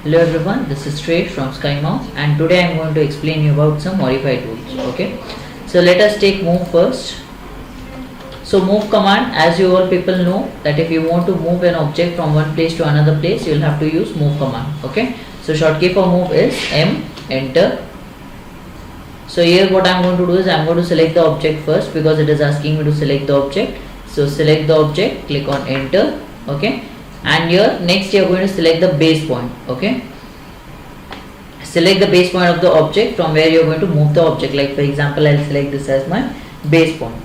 Hello everyone, this is Shrey from SkyMouse and today I am going to explain you about some modify tools. Okay, so let us take move first. So move command, as you all people know that if you want to move an object from one place to another place, you will have to use move command. Okay, so shortcut for move is M, enter. So here what I am going to do is I am going to select the object first because it is asking me to select the object. So select the object, click on enter. Okay, and here next you are going to select the base point. Okay, select the base point of the object from where you are going to move the object. Like for example, I will select this as my base point.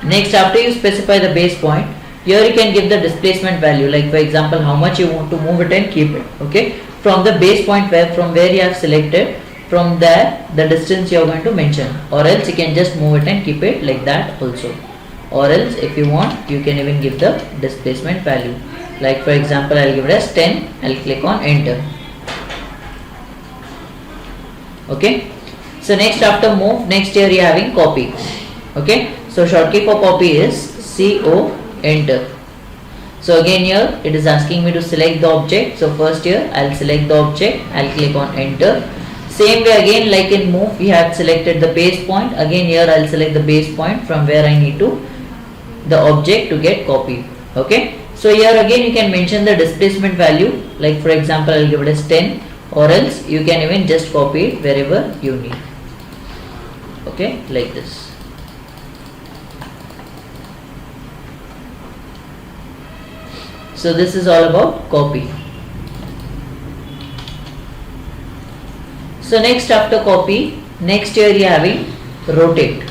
Next, after you specify the base point, here you can give the displacement value, like for example how much you want to move it and keep it. Okay, from the base point from where you have selected, from there the distance you are going to mention, or else you can just move it and keep it like that also, or else if you want you can even give the displacement value. Like for example I will give it as 10, I will click on enter. Okay, so next after move, next here you are having copy. Okay, so shortcut for copy is CO, enter. So again here it is asking me to select the object. So first here I will select the object, I will click on enter. Same way again, like in move we have selected the base point. Again here I will select the base point from where I need to the object to get copied. Okay, so here again you can mention the displacement value, like for example I will give it as 10, or else you can even just copy it wherever you need. Okay, like this. So this is all about copy. So next after copy, next here you are having rotate.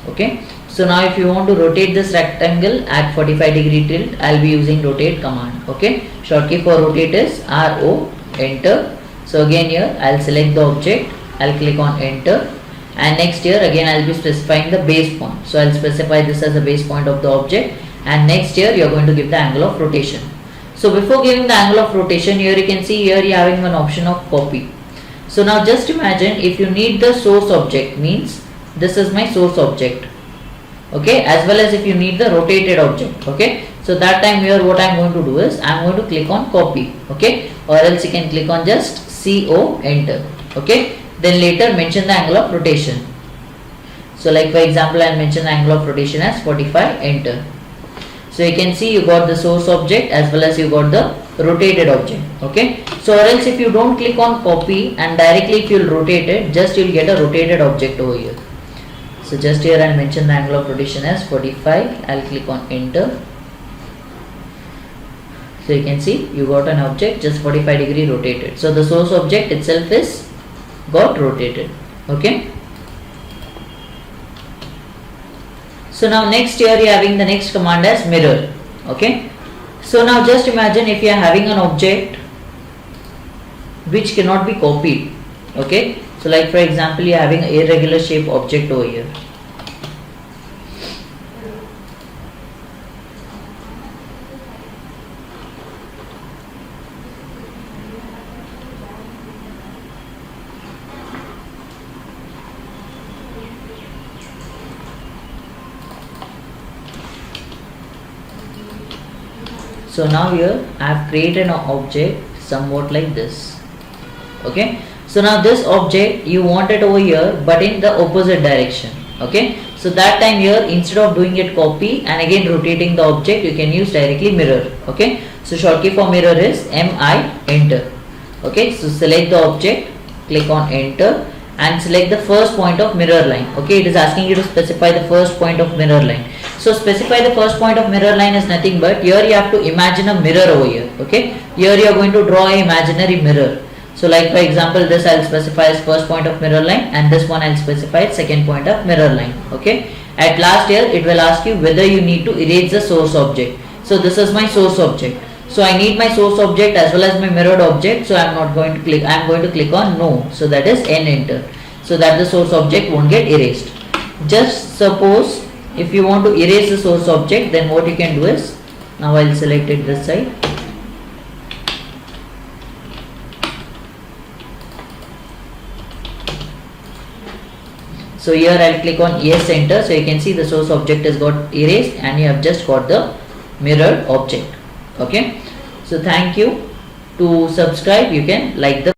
Okay, so now if you want to rotate this rectangle at 45-degree tilt, I will be using rotate command. Okay, shortcut for rotate is RO, enter. So again here I will select the object, I will click on enter, and next here again I will be specifying the base point. So I will specify this as the base point of the object, and next here you are going to give the angle of rotation. So before giving the angle of rotation, here you can see here you are having an option of copy. So now just imagine if you need the source object, means this is my source object. Okay, as well as if you need the rotated object. Okay, so that time here what I am going to do is I am going to click on copy. Okay, or else you can click on just CO, enter. Okay, then later mention the angle of rotation. So like for example I will mention the angle of rotation as 45, enter. So you can see you got the source object as well as you got the rotated object. Okay, so or else if you don't click on copy and directly if you will rotate it, just you will get a rotated object over here. So just here I will mention the angle of rotation as 45, I will click on enter. So you can see you got an object just 45-degree rotated. So the source object itself is got rotated. Okay, so now next here you are having the next command as mirror. Okay, so now just imagine if you are having an object which cannot be copied. Okay, so like for example you are having an irregular shape object over here. So now here I have created an object somewhat like this. Okay, so now this object you want it over here but in the opposite direction. Okay, so that time here instead of doing it copy and again rotating the object, you can use directly mirror. Okay, so shortcut for mirror is MI, enter. Okay, so select the object, click on enter, and select the first point of mirror line. Okay, it is asking you to specify the first point of mirror line. So specify the first point of mirror line is nothing but here you have to imagine a mirror over here. Okay, here you are going to draw an imaginary mirror. So like for example this I will specify as first point of mirror line, and this one I will specify as second point of mirror line. Okay, at last here it will ask you whether you need to erase the source object. So this is my source object. So I need my source object as well as my mirrored object. So I am not going to click, I am going to click on no. So that is N, enter, so that the source object won't get erased. Just suppose if you want to erase the source object, then what you can do is, now I will select it this side. So here I'll click on yes, enter. So you can see the source object has got erased and you have just got the mirrored object. Okay. So thank you. To subscribe, you can like the